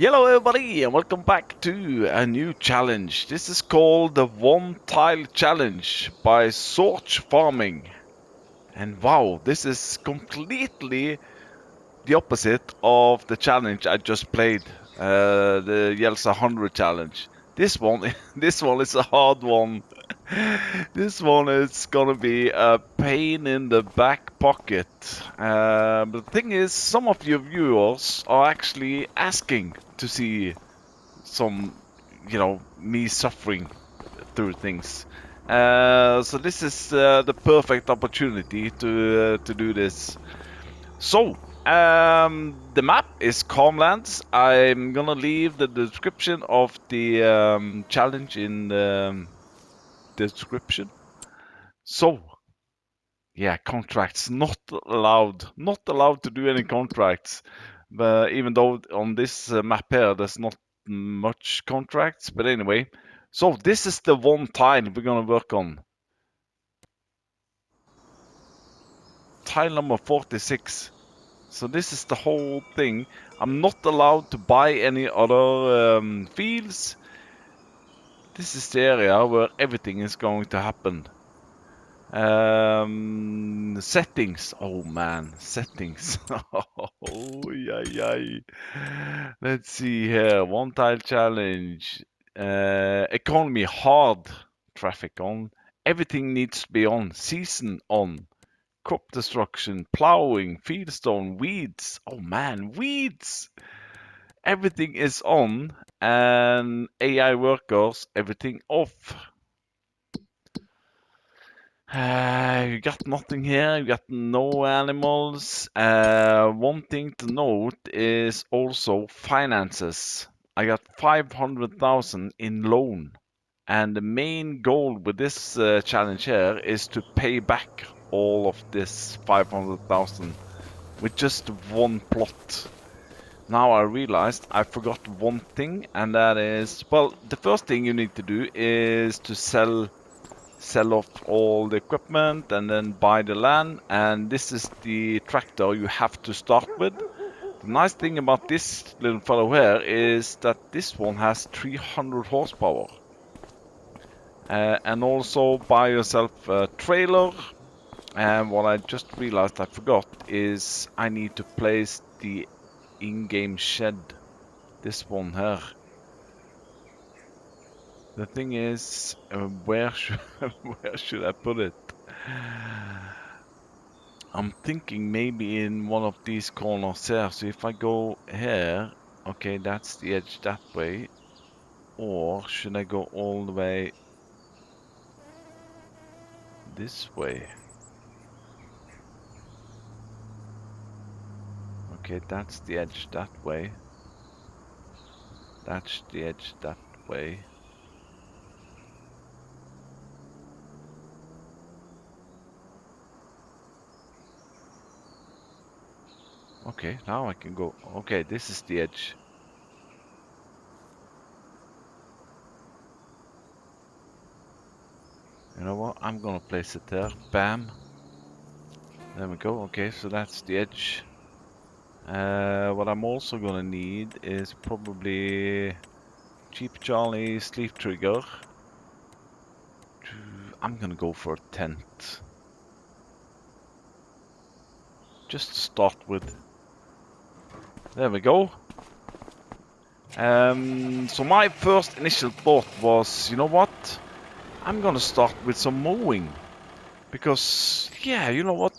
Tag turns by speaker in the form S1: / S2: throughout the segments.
S1: Hello everybody and welcome back to a new challenge. This is called the One Tile Challenge by Sorch Farming. And wow, this is completely the opposite of the challenge I just played, the Jelsa 100 challenge. This one, this one is a hard one. This one is gonna be a pain in the back pocket. But the thing is, some of your viewers are actually asking to see some, me suffering through things. So this is the perfect opportunity to do this. So, the map is Calmlands. I'm gonna leave the description of the challenge in the description. So, yeah, contracts not allowed. Not allowed to do any contracts. But even though on this map here there's not much contracts, but anyway. So this is the one tile we're gonna work on. Tile number 46. So this is the whole thing. I'm not allowed to buy any other fields. This is the area where everything is going to happen. Settings. Oh man, settings. Oh yeah. Let's see here. One tile challenge. Economy hard. Traffic on. Everything needs to be on. Season on. Crop destruction, plowing, fieldstone, weeds. Oh man, weeds! Everything is on, and AI workers, everything off. You got nothing here, you got no animals. One thing to note is also finances. I got 500,000 in loan. And the main goal with this challenge here is to pay back all of this 500,000 with just one plot. Now I realized I forgot one thing, and that is, well, the first thing you need to do is to sell off all the equipment and then buy the land, and this is the tractor you have to start with. The nice thing about this little fellow here is that this one has 300 horsepower. And also buy yourself a trailer. And what I just realized I forgot is I need to place the in-game shed. This one here. The thing is, where should where should I put it? I'm thinking maybe in one of these corners here. So if I go here, okay, that's the edge that way. Or should I go all the way this way? Okay, that's the edge that way. That's the edge that way. Okay, now I can go. Okay, this is the edge. You know what? I'm gonna place it there. Bam. There we go. Okay, so that's the edge. What I'm also gonna need is probably Cheap Charlie sleeve trigger. I'm gonna go for a tent. Just to start with. There we go. So my first initial thought was, you know what? I'm gonna start with some mowing. Because, yeah, you know what?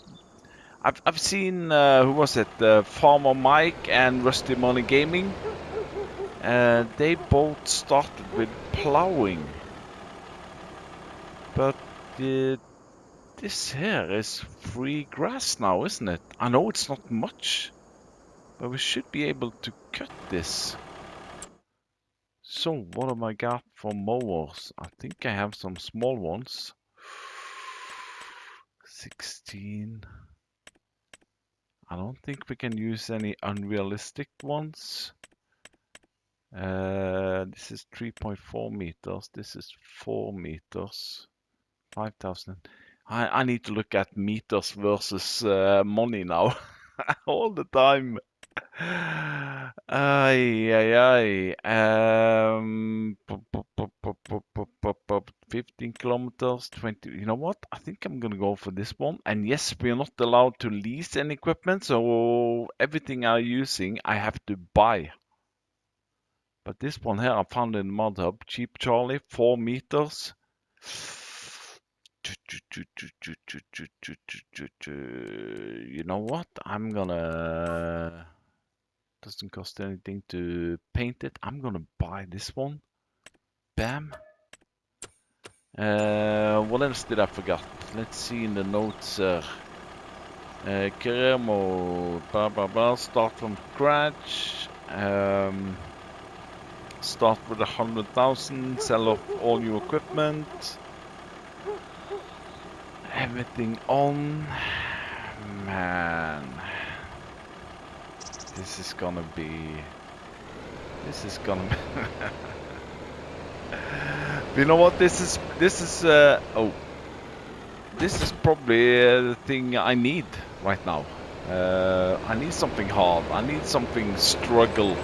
S1: I've seen, who was it? Farmer Mike and Rusty Money Gaming. They both started with plowing. But this here is free grass now, isn't it? I know it's not much, but we should be able to cut this. So what have I got for mowers? I think I have some small ones. 16. I don't think we can use any unrealistic ones. This is 3.4 meters. This is 4 meters. 5,000. I need to look at meters versus money now all the time. Ay, ay, ay. 15 kilometers, 20. You know what? I think I'm gonna go for this one. And yes, we are not allowed to lease any equipment, so everything I'm using, I have to buy. But this one here, I found in Mud Hub. Cheap Charlie, 4 meters. You know what? I'm gonna. Doesn't cost anything to paint it. I'm gonna buy this one. Bam. What else did I forget? Let's see in the notes. Career mode. Blah blah blah. Start from scratch. Start with 100,000. Sell off all your equipment. Everything on. Man. This is gonna be. You know what? This is probably the thing I need right now. I need something hard. I need something struggle.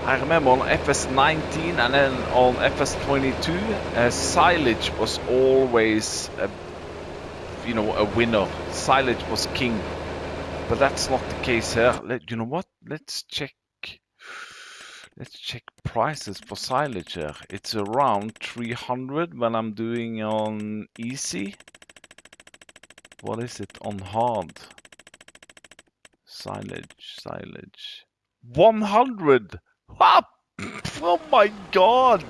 S1: I remember on FS19 and then on FS22, silage was always a winner. Silage was king. But that's not the case here. You know what? Let's check prices for silage here. It's around 300 when I'm doing on easy. What is it on hard? Silage. 100! Ah! Oh my god!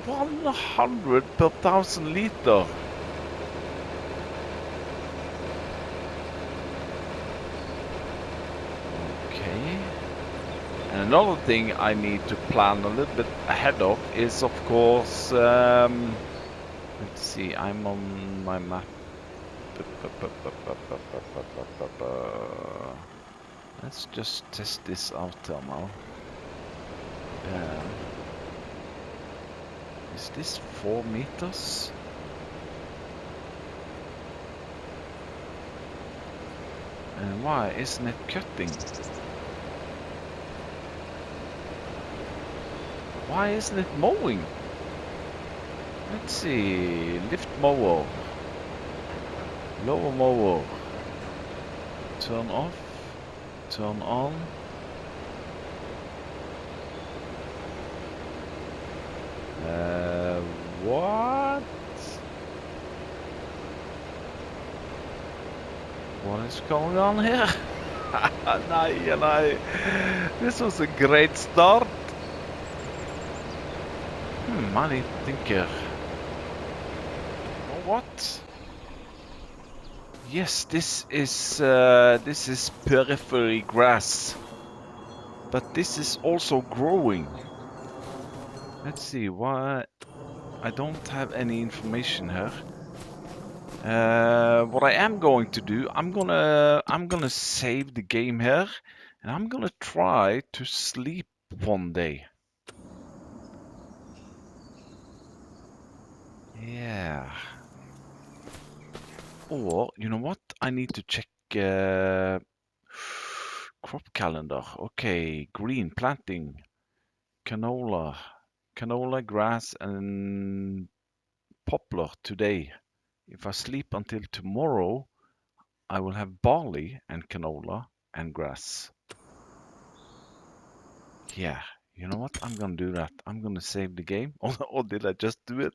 S1: 100 per 1,000 liter. And another thing I need to plan a little bit ahead of is, of course, let's see, I'm on my map. Let's just test this out now. Is this 4 meters? And why isn't it cutting? Why isn't it mowing? Let's see. Lift mower. Lower mower. Turn off. Turn on. What? What is going on here? Nei. This was a great start. I need to think here. What? Yes, this is periphery grass, but this is also growing. Let's see why I don't have any information here. What I am going to do, I'm gonna save the game here, and I'm gonna try to sleep one day. Yeah. Or, you know what? I need to check crop calendar. Okay, green planting, canola, grass, and poplar today. If I sleep until tomorrow, I will have barley and canola and grass. Yeah, you know what? I'm gonna do that. I'm gonna save the game. Or did I just do it?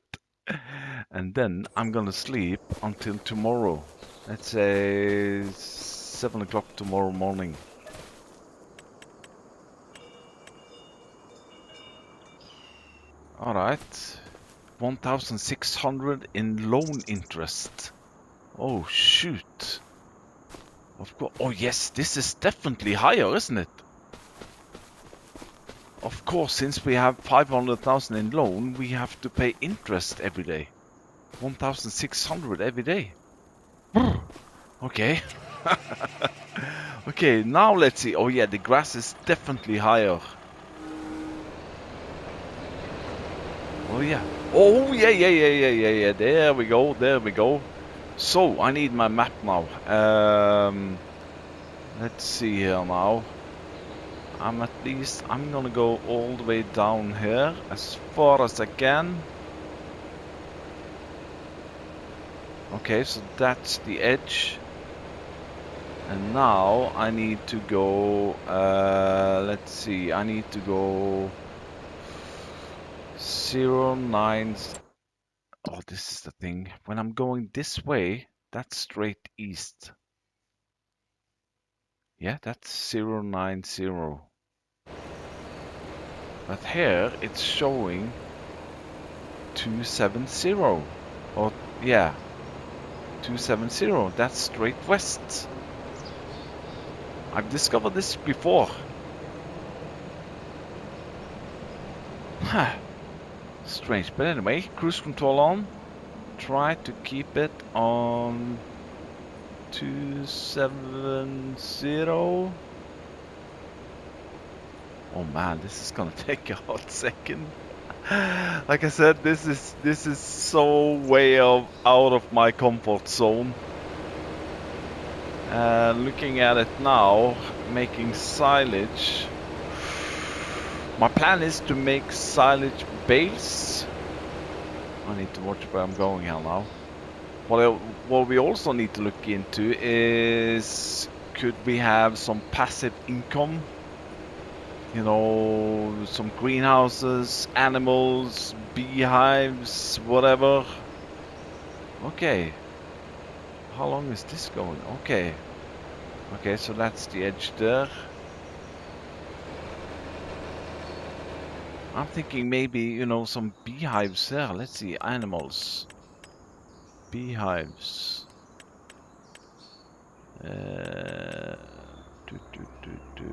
S1: And then I'm gonna sleep until tomorrow. Let's say 7 o'clock tomorrow morning. Alright. 1,600 in loan interest. Oh shoot. Of course. Oh yes, this is definitely higher, isn't it? Of course, since we have 500,000 in loan, we have to pay interest every day. 1,600 every day. Okay. Okay, now let's see. Oh yeah, the grass is definitely higher. Oh yeah. Oh yeah. There we go. So I need my map now. Let's see here now. I'm gonna go all the way down here as far as I can. Okay, so that's the edge. And now I need to go, let's see, I need to go 09. Oh, this is the thing. When I'm going this way, that's straight east. Yeah, that's 090. But here it's showing 270. Or, yeah, 270. That's straight west. I've discovered this before. Huh. Strange. But anyway, cruise control on. Try to keep it on 270. Oh man, this is gonna take a hot second. Like I said, this is so way out of my comfort zone. Looking at it now, making silage. My plan is to make silage bales. I need to watch where I'm going here now. What we also need to look into is, could we have some passive income? You know, some greenhouses, animals, beehives, whatever. Okay. How long is this going? Okay. Okay, so that's the edge there. I'm thinking maybe, you know, some beehives there. Let's see, animals. Beehives. Do, do, do, do.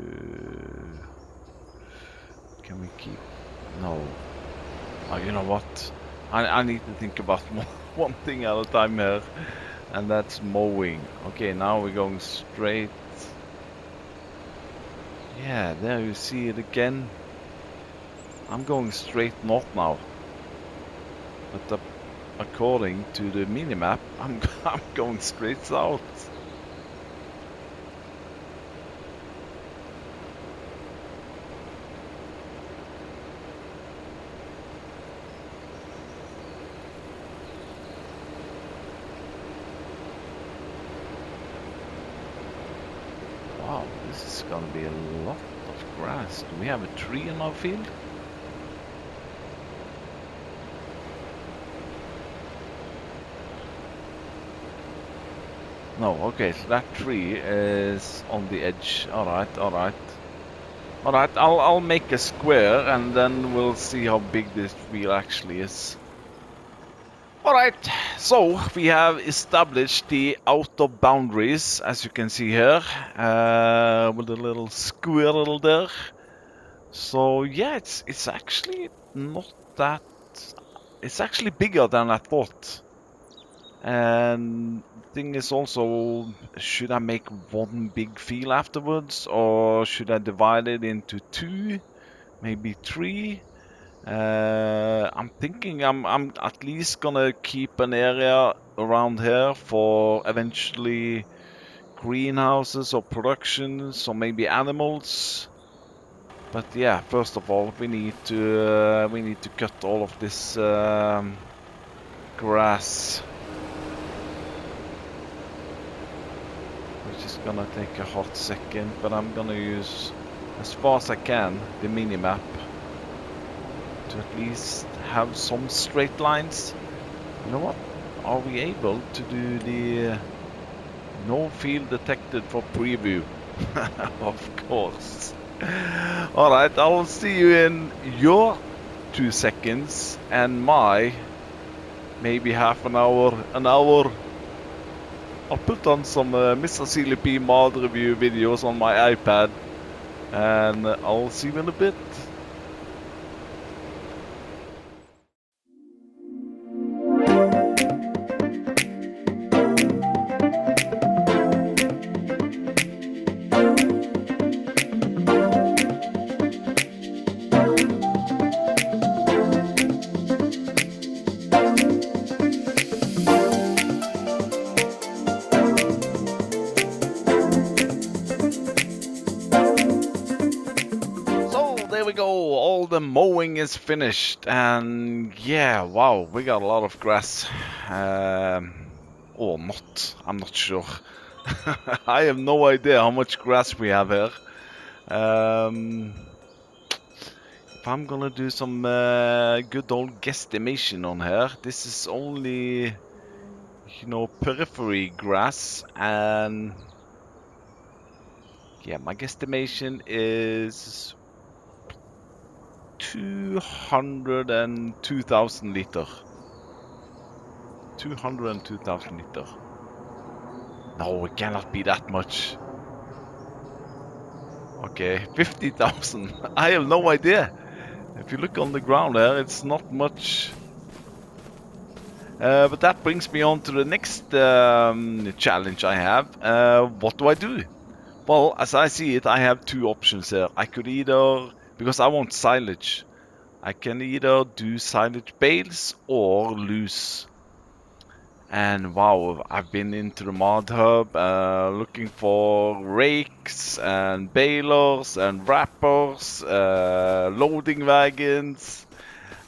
S1: Can we keep... No. Oh, you know what? I need to think about one thing at a time here. And that's mowing. Okay, now we're going straight. Yeah, there you see it again. I'm going straight north now. But according to the minimap, I'm going straight south. Wow, this is gonna be a lot of grass. Do we have a tree in our field? No, okay, so that tree is on the edge. Alright, alright. Alright, I'll make a square and then we'll see how big this wheel actually is. Alright, so we have established the outer boundaries, as you can see here, with a little squirrel there. So yeah, it's actually not that... It's actually bigger than I thought. And the thing is also, should I make one big field afterwards, or should I divide it into two, maybe three? I'm thinking I'm at least gonna keep an area around here for eventually greenhouses or productions or maybe animals. But yeah, first of all, we need to cut all of this grass, which is gonna take a hot second. But I'm gonna use, as far as I can, the mini-map to at least have some straight lines. You know what? Are we able to do the no field detected for preview? Of course. Alright, I'll see you in your 2 seconds and my maybe half an hour. I'll put on some Mr. CLP mod review videos on my iPad and I'll see you in a bit. plowing is finished, and yeah, wow, we got a lot of grass. Or not, I'm not sure. I have no idea how much grass we have here. If I'm gonna do some good old guesstimation on here, this is only, you know, periphery grass, and yeah, my guesstimation is 202,000 liter. 202,000 liter. No, it cannot be that much. Okay, 50,000. I have no idea. If you look on the ground there, it's not much. But that brings me on to the next challenge I have. What do I do? Well, as I see it, I have two options here. I could either, because I want silage, I can either do silage bales or loose. And wow, I've been into the mod hub looking for rakes and balers and wrappers, loading wagons.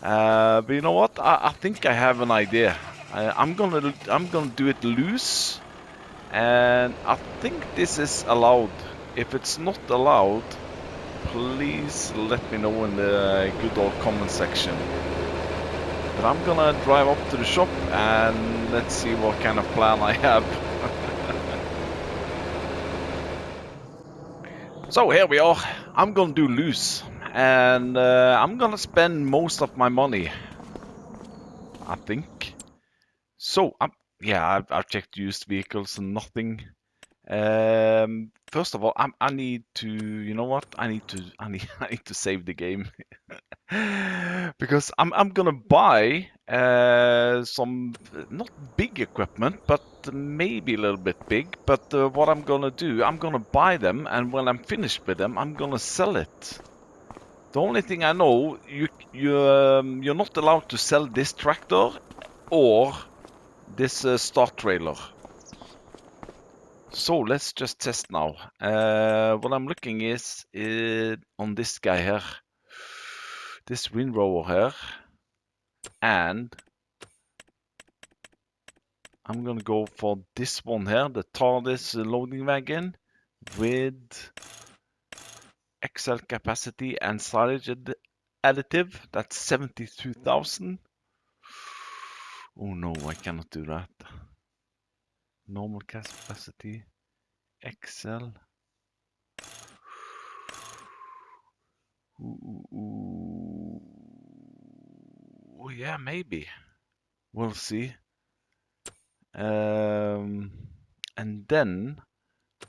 S1: But you know what? I think I have an idea. I'm gonna do it loose, and I think this is allowed. If it's not allowed, please let me know in the good old comment section. But I'm gonna drive up to the shop and let's see what kind of plan I have. So here we are. I'm gonna do loose, and I'm gonna spend most of my money, I think. So yeah, I've checked used vehicles and nothing. First of all, I need to, you know what? I need I need to save the game. Because I'm gonna buy some not big equipment, but maybe a little bit big. But what I'm gonna do, I'm gonna buy them, and when I'm finished with them, I'm gonna sell it. The only thing I know, you're not allowed to sell this tractor or this start trailer. So let's just test now. What I'm looking is on this guy here, this windrower here, and I'm gonna go for this one here, the TARDIS loading wagon with XL capacity and silage additive. That's 72,000. Oh no, I cannot do that. Normal capacity, XL. Ooh. Oh yeah, maybe. We'll see. And then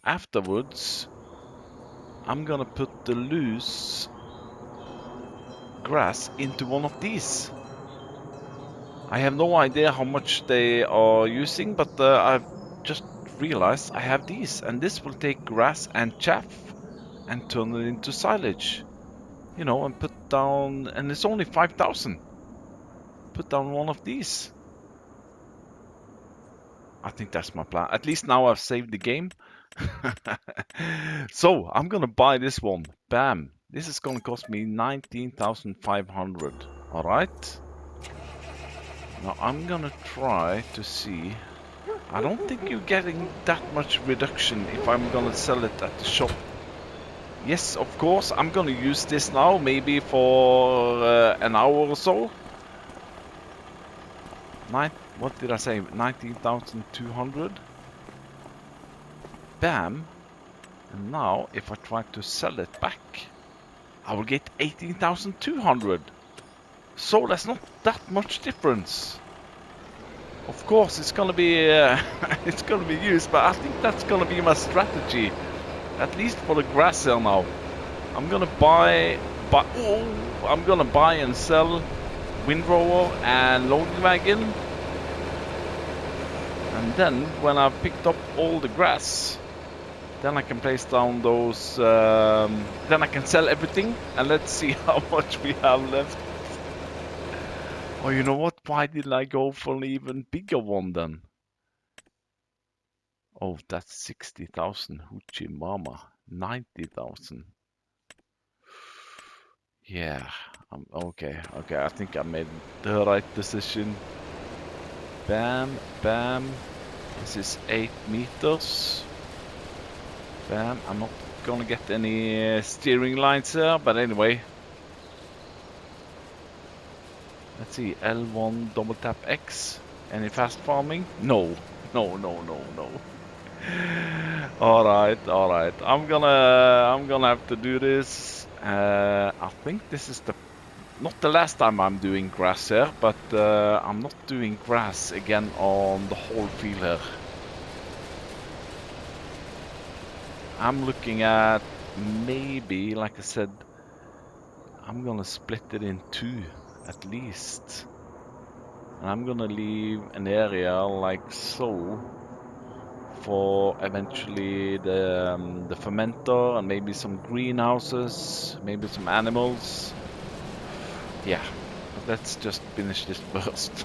S1: afterwards, I'm gonna put the loose grass into one of these. I have no idea how much they are using, but I've just realized I have these, and this will take grass and chaff and turn it into silage. You know, and put down, and it's only 5,000. Put down one of these. I think that's my plan. At least now I've saved the game. So I'm gonna buy this one. Bam. This is gonna cost me 19,500. All right. Now I'm gonna try to see. I don't think you're getting that much reduction if I'm gonna sell it at the shop. Yes, of course. I'm gonna use this now, maybe for an hour or so. What did I say? 19,200. Bam. And now, if I try to sell it back, I will get 18,200. So that's not that much difference. Of course, it's gonna be it's gonna be used, but I think that's gonna be my strategy, at least for the grass here now. I'm gonna I'm gonna buy and sell windrower and loading wagon, and then when I've picked up all the grass, then I can place down those. Then I can sell everything, and let's see how much we have left. Oh, you know what? Why didn't I go for an even bigger one then? Oh, that's 60,000. Hoochie mama. 90,000. Yeah, Okay, okay, I think I made the right decision. Bam, bam. This is 8 meters. Bam, I'm not gonna get any steering lines here, but anyway. Let's see, L1 double tap X. Any fast farming? No, no, no, no, no. All right, all right. I'm gonna have to do this. I think this is not the last time I'm doing grass here, but I'm not doing grass again on the whole field here. I'm looking at maybe, like I said, I'm gonna split it in two at least. And I'm gonna leave an area like so for eventually the fermenter and maybe some greenhouses, maybe some animals. Yeah, but let's just finish this first.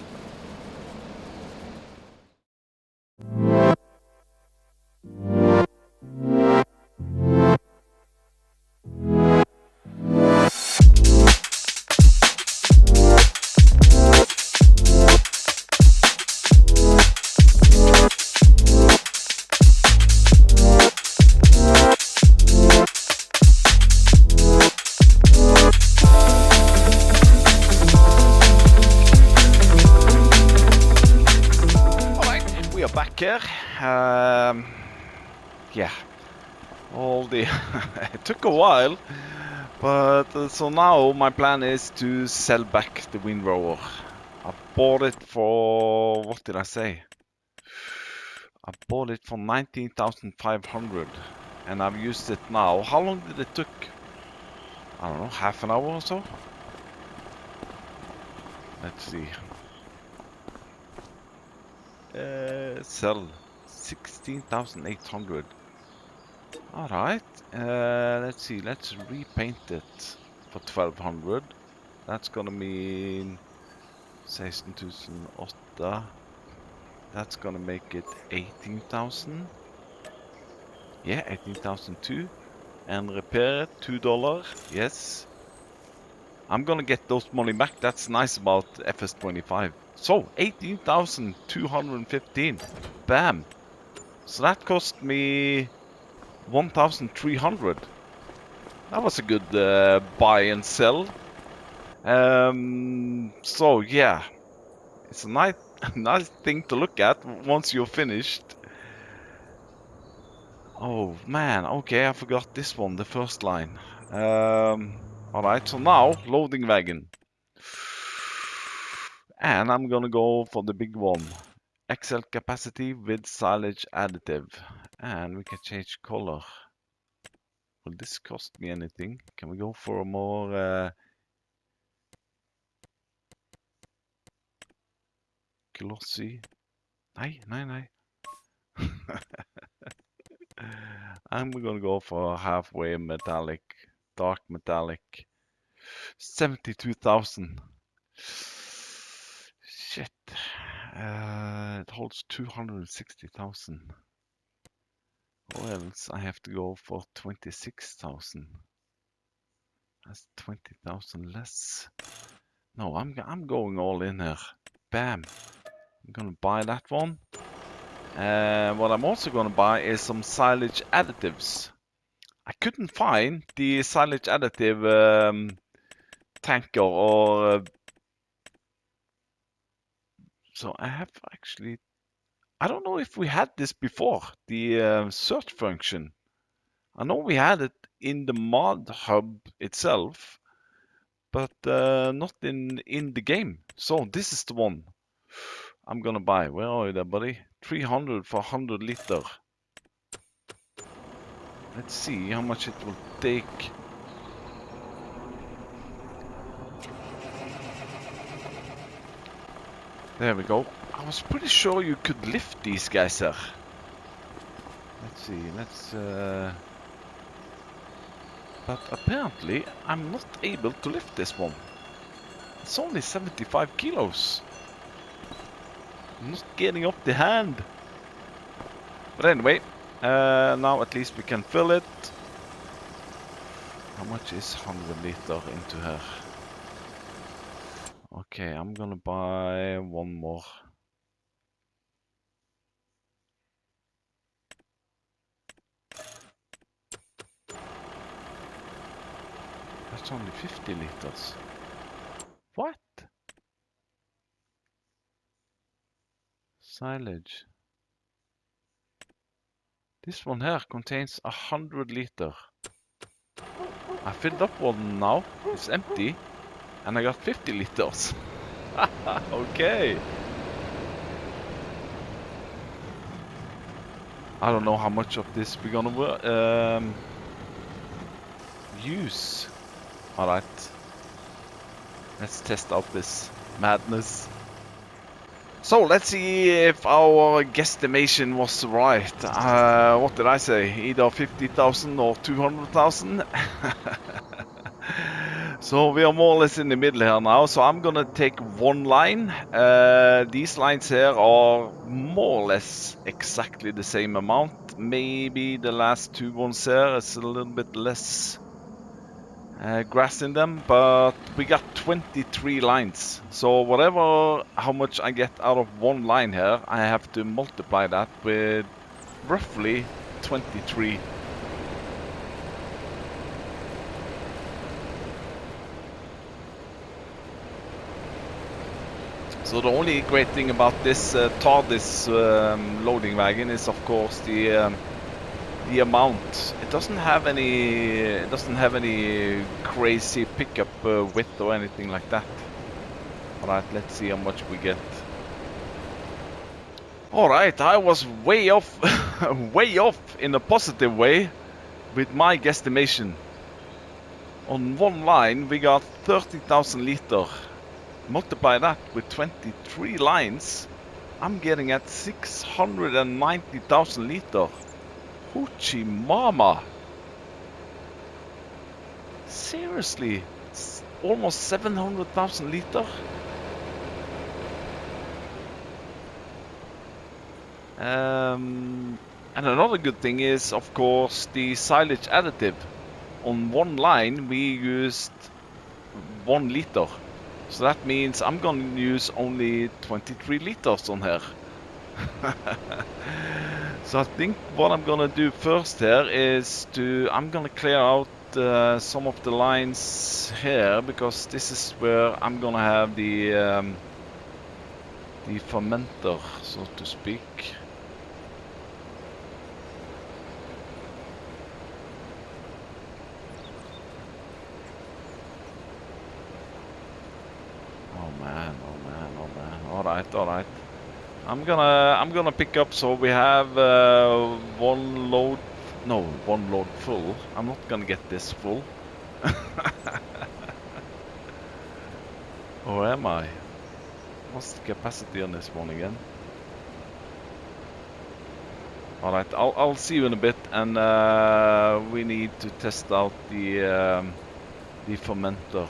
S1: Back here. Yeah, all the it took a while, but so now my plan is to sell back the windrower. I bought it for, what did I say? I bought it for 19,500, and I've used it now. How long did it took? I don't know, half an hour or so. Let's see. Sell 16,800. All right. Let's see. Let's repaint it for 1,200. That's gonna mean 16,008. That's gonna make it 18,000. Yeah, 18,002. And repair it, $2. Yes. I'm gonna get those money back. That's nice about FS25. So 18,215. Bam. So that cost me 1,300. That was a good buy and sell. So yeah, it's a nice, nice thing to look at once you're finished. Oh man, okay, I forgot this one, the first line. All right, so now loading wagon, and I'm gonna go for the big one. XL capacity with silage additive, and we can change color. Will this cost me anything? Can we go for a more glossy? Nej, nej, nej. I'm gonna go for halfway metallic, dark metallic. 72,000. Shit. It holds 260,000. Or else I have to go for 26,000. That's 20,000 less. No, I'm going all in here. Bam. I'm gonna buy that one. And what I'm also gonna buy is some silage additives. I couldn't find the silage additive tanker or so I have actually. I don't know if we had this before, the search function. I know we had it in the mod hub itself, but not in the game. So this is the one I'm gonna buy. Where are you there, buddy? 300 for 100 liter. Let's see how much it will take. There we go. I was pretty sure you could lift these guys here. Let's see, but apparently I'm not able to lift this one. It's only 75 kilos. I'm not getting up the hand. But anyway, now at least we can fill it. How much is 100 liter into here? Okay, I'm gonna buy one more. That's only 50 liters. What? Silage. This one here contains 100 liter. I filled up one now. It's empty. And I got 50 liters. Okay. I don't know how much of this we're gonna use. Alright. Let's test out this madness. So let's see if our guesstimation was right. What did I say? Either 50,000 or 200,000? So we are more or less in the middle here now. So I'm gonna take one line. These lines here are more or less exactly the same amount. Maybe the last two ones here is a little bit less grass in them, but we got 23 lines. So whatever, how much I get out of one line here, I have to multiply that with roughly 23. So the only great thing about this TARDIS loading wagon is, of course, the amount. It doesn't have any crazy pickup width or anything like that. All right, let's see how much we get. All right, I was way off, way off in a positive way with my guesstimation. On one line, we got 30,000 liter. Multiply that with 23 lines, I'm getting at 690,000 liter. Hoochie mama. Seriously, it's almost 700,000 liter. And another good thing is, of course, the silage additive. On one line, we used 1 liter. So that means I'm gonna use only 23 liters on here. So I think what I'm gonna do first here is I'm gonna clear out some of the lines here, because this is where I'm gonna have the fermenter, so to speak. Oh man, oh man, oh man. All right, all right. I'm gonna pick up, so we have one load. No, one load full. I'm not gonna get this full. Or am I? What's the capacity on this one again? All right, I'll see you in a bit, and we need to test out the fermenter.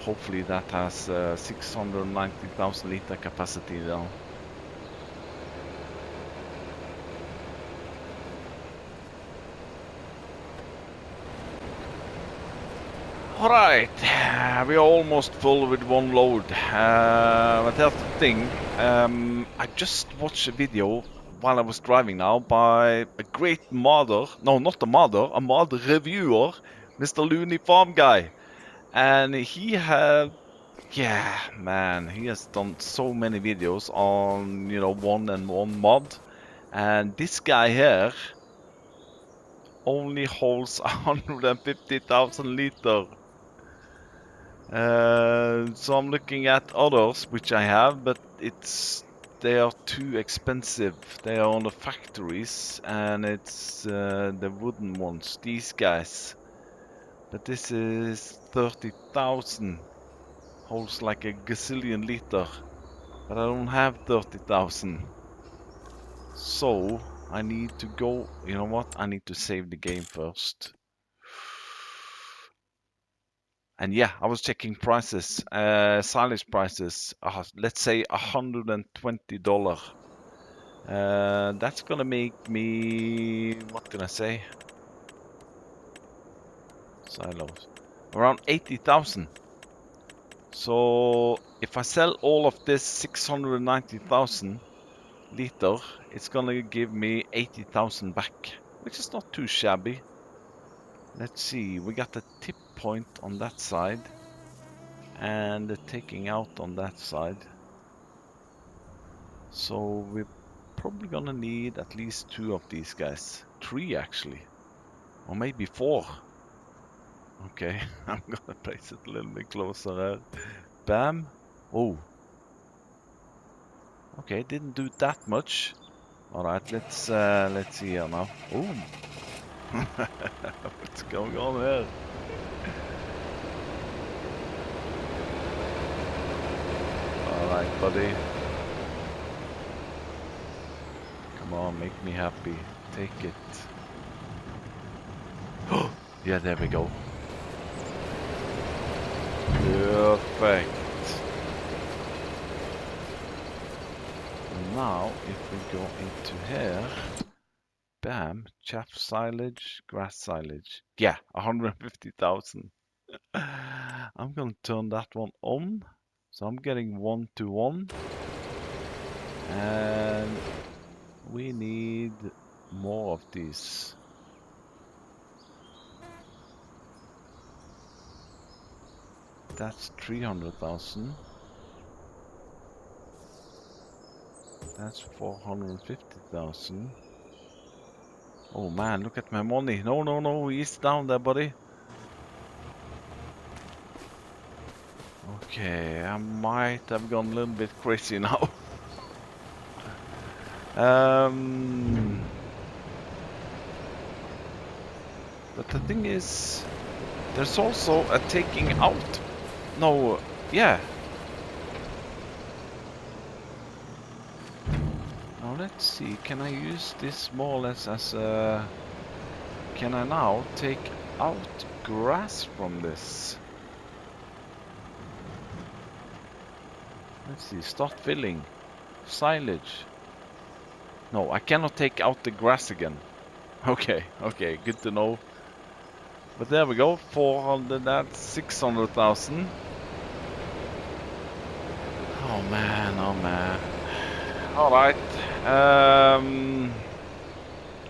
S1: Hopefully that has 690,000 liter capacity now. Alright, we are almost full with one load. But that's the thing, I just watched a video while I was driving now by a great modder, no, not a modder, a mod reviewer, Mr. Looney Farm Guy. And he had, yeah, man, he has done so many videos on, one and one mod. And this guy here only holds 150,000 liter. So I'm looking at others which I have, but they are too expensive. They are on the factories, and it's the wooden ones, these guys. But this is 30,000, holds like a gazillion liter, but I don't have 30,000. So I need to go. You know what? I need to save the game first. And yeah, I was checking prices, silage prices. Let's say $120. That's gonna make me, what can I say? Silos. Around 80,000. So if I sell all of this 690,000 liter, it's gonna give me 80,000 back, which is not too shabby. Let's see, we got the tip point on that side and the taking out on that side. So we're probably gonna need at least 2 of these guys. 3 actually, or maybe 4. Okay, I'm gonna place it a little bit closer here. Bam. Oh. Okay, didn't do that much. All right, let's see here now. Oh. What's going on here? All right, buddy. Come on, make me happy. Take it. Oh, yeah, there we go. Perfect. Now, if we go into here, bam, chaff silage, grass silage. Yeah, 150,000. I'm gonna turn that one on. So I'm getting 1 to 1. And we need more of these. That's 300,000. That's 450,000. Oh man, look at my money. No, no, no, ease down there, buddy. Okay, I might have gone a little bit crazy now. But the thing is, there's also a taking out. No, yeah. Now let's see, can I use this more or less as a... Can I now take out grass from this? Let's see, start filling. Silage. No, I cannot take out the grass again. Okay, okay, good to know. But there we go, 400, that's 600,000. Oh man, oh man. Alright,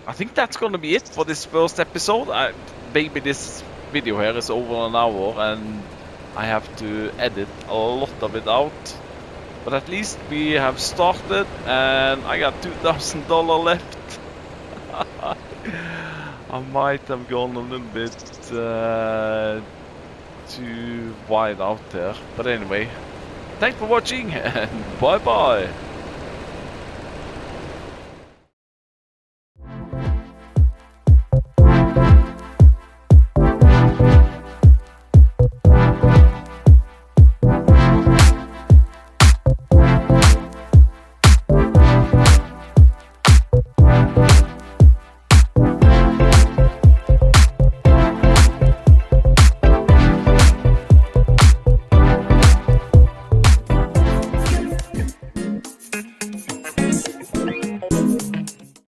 S1: I think that's gonna be it for this first episode. Maybe this video here is over an hour and I have to edit a lot of it out. But at least we have started and I got $2,000 left. I might have gone a little bit too wide out there. But anyway, thanks for watching and bye bye.